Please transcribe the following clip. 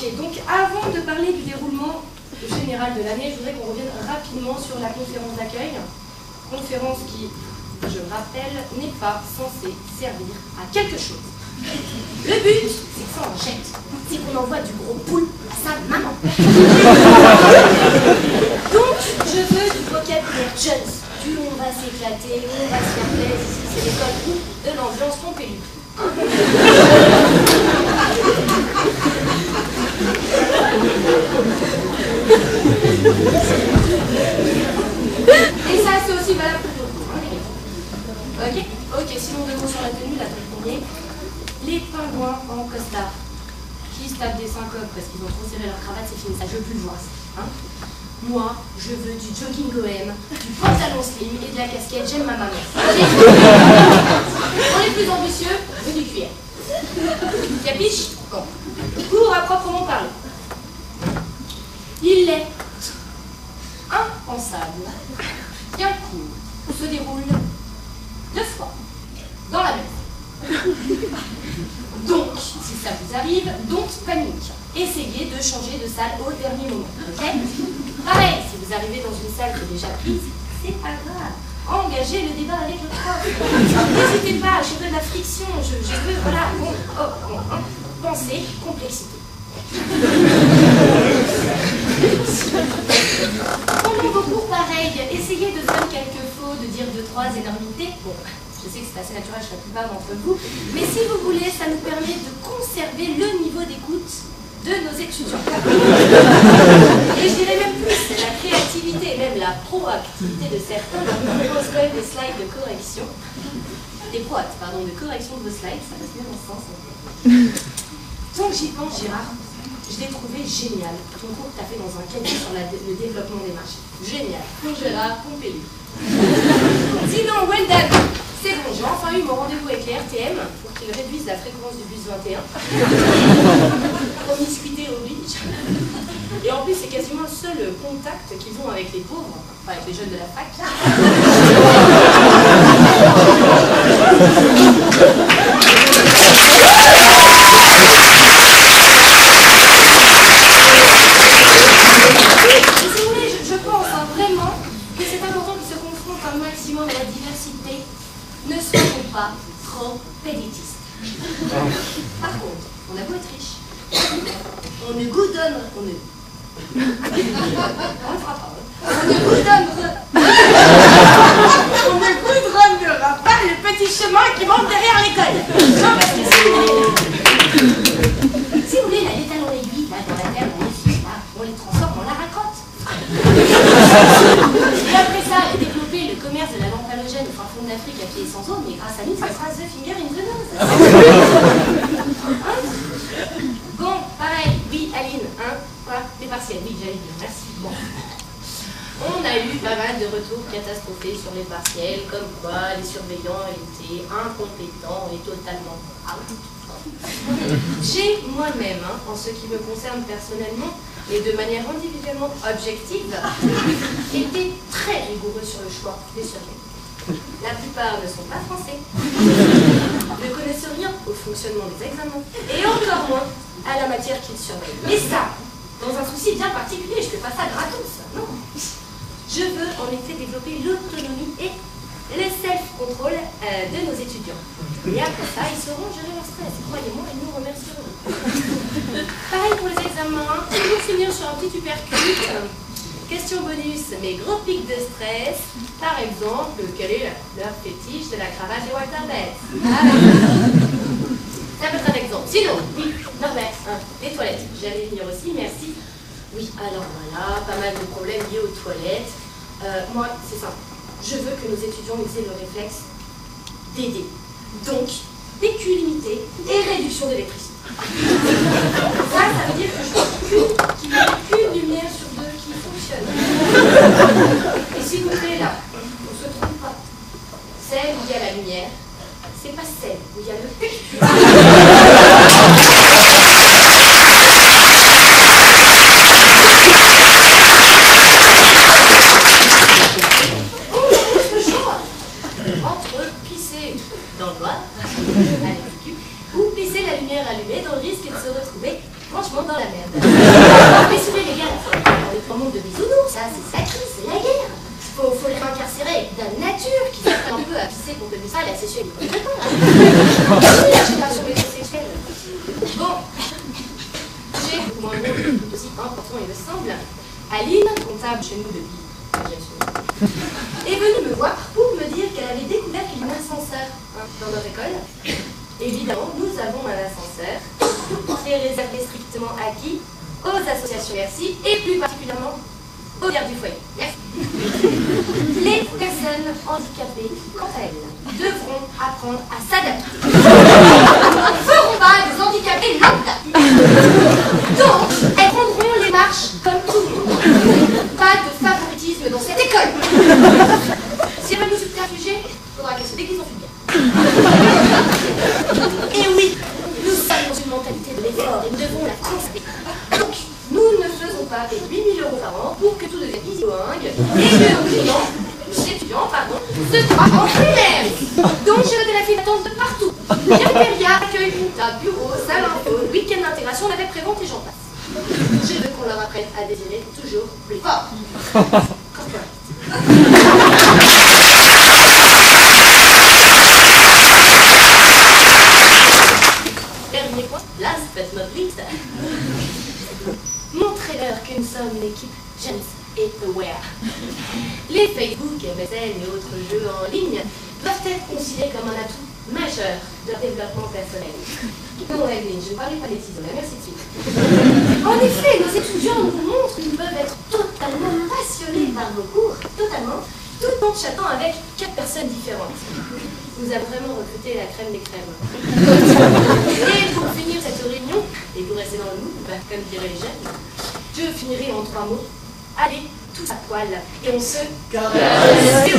Ok, donc avant de parler du déroulement général de l'année, je voudrais qu'on revienne rapidement sur la conférence d'accueil. Conférence qui, je rappelle, n'est pas censée servir à quelque chose. Le but, c'est que ça en jette. C'est qu'on envoie du gros poule à sa maman. Donc, je veux du vocabulaire Jones. Du on va s'éclater, on va se faire plaisir, ici c'est l'école ou de l'ambiance Pompéi. Et ça, c'est aussi valable pour vous. Ok? Ok, sinon deux mots sur la tenue, la tenue premier. Les pingouins en costard qui se tapent des syncopes parce qu'ils ont trop serré leur cravate, c'est fini, ça je veux plus le voir. Hein? Moi, je veux du jogging gohem, du pantalon slim et de la casquette, j'aime ma maman. Okay? Pour les plus ambitieux, je veux du cuir. Capiche? Bon. Cours à proprement parler. Il est impensable qu'un cours se déroule 2 fois dans la même. Donc, si ça vous arrive, don't panique. Essayez de changer de salle au dernier moment. Ok? Pareil, si vous arrivez dans une salle qui est déjà prise, c'est pas grave. Engagez le débat avec le prof. N'hésitez pas, je veux de la friction, je veux, voilà, pensez complexité. Pendant vos cours, pareil, essayez de faire quelques faux, de dire 2-3 énormités. Bon, je sais que c'est assez naturel chez la plupart d'entre vous, mais si vous voulez, ça nous permet de conserver le niveau d'écoute de nos étudiants. Et je dirais même plus, la créativité et même la proactivité de certains qui proposent quand même des slides de correction. Des proactes, pardon, de correction de vos slides, ça passe bien dans ce sens. Tant que j'y pense, Gérard, je l'ai trouvé génial. Ton cours que tu as fait dans un cahier sur le développement des marchés. Génial. Pour Gérard, Pompéi. Sinon, well done. C'est bon, j'ai enfin eu mon rendez-vous avec les RTM pour qu'ils réduisent la fréquence du bus 21. Promiscuité oblige. Et en plus, c'est quasiment le seul contact qu'ils ont avec les pauvres, enfin avec les jeunes de la fac. Si vous voulez, je pense vraiment que c'est important qu'ils se confrontent un maximum à la diversité. Ne soyons pas trop péditistes. Par contre, on a beau être riche, on ne goudonne, on ne goudronnera pas le petit chemin qui monte derrière l'école. Non, parce que si vous voulez, là, les talons aiguilles, là, dans la terre, on les transforme en la racotte. Et après ça, développer le commerce de la lampe halogène au fin fond de l'Afrique à pied et sans eau, mais grâce à nous, ça sera the finger in the nose. Hein? Bon, pareil, oui, Aline, hein, quoi, des partiels, oui, j'allais dire, merci. Bon. On a eu pas mal de retours catastrophés sur les partiels, comme quoi les surveillants étaient incompétents et totalement out. J'ai moi-même, hein, en ce qui me concerne personnellement, et de manière individuellement objective, été très rigoureux sur le choix des surveillants. La plupart ne sont pas français, ne connaissent rien au fonctionnement des examens, et encore moins à la matière qu'ils surveillent. Et ça, dans un souci bien particulier, je ne fais pas ça gratos, non. Je veux en effet développer l'autonomie et le self-control de nos étudiants. Et après ça, ils sauront gérer leur stress. Croyez-moi, ils nous remercieront. Pareil pour les examens, pour finir sur un petit uppercut. Question bonus, mes gros pics de stress. Par exemple, quel est leur fétiche de la cravate des waterbeds? Ça peut être un exemple. Sinon, oui, Norbert, hein, les toilettes. J'allais venir aussi, merci. Oui, alors voilà, pas mal de problèmes liés aux toilettes. Moi, c'est simple. Je veux que nos étudiants aient le réflexe d'aider. Donc, PQ limité et réduction d'électricité. Ça veut dire que je veux qu'il n'y ait qu'une lumière sur 2 qui fonctionne. Et s'il vous plaît, là, on ne se trompe pas. Celle où il y a la lumière, c'est pas celle où il y a le PQ. Dans le noir, ou pisser la lumière allumée dans le risque de se retrouver franchement dans la merde. Mais souvent les gars, le monde de bisounours, ça c'est sacré, c'est la guerre. Faut les incarcérer dans la nature qui s'apprend un peu à pisser pour devenir ça, la sexualité. La génération métrosexuelle. Bon, j'ai pour un rôle tout aussi important il me semble. Aline, comptable chez nous depuis est venue me voir pour me dire qu'elle avait découvert qu'il y a un ascenseur dans notre école. Évidemment, nous avons un ascenseur qui est réservé strictement à qui? Aux associations merci et plus particulièrement aux gardes du foyer. Merci. Les personnes handicapées, quant à elles, devront apprendre à s'adapter. Ne feront pas des handicapés lambda. Donc, elles prendront les marches comme tout le monde. Pas de favoritisme dans cette école. Si elle veut nous subterfuger, il faudra qu'elle se déguise en fumier. Et oui, nous sommes dans une mentalité de l'effort et nous devons la conserver. Donc, nous ne faisons pas payer 8 000 € par an pour que tout devienne easygoing et que nos étudiants, se croient en primaire. Donc, je veux de la file d'attente de partout. Cafétéria, accueil, comptable, bureau, salle info, week-end d'intégration, navette prévente et j'en passe. Je veux qu'on leur apprenne à désirer toujours plus fort. Dernier point, last but not least. Montrez-leur que nous sommes une équipe jeune et aware. Les Facebook, MSN et autres jeux en ligne doivent être considérés comme un atout majeur de leur développement personnel. Non, Evelyne, je ne parlais pas des ciseaux, merci de suite. En effet, nos étudiants nous montrent qu'ils peuvent être totalement passionnés par nos cours, totalement, tout en chattant avec 4 personnes différentes. Nous avons vraiment recruté la crème des crèmes. Et pour finir cette réunion, et pour rester dans le mood, comme diraient les jeunes, je finirai en 3 mots. Allez, tous à poil, et on se caresse.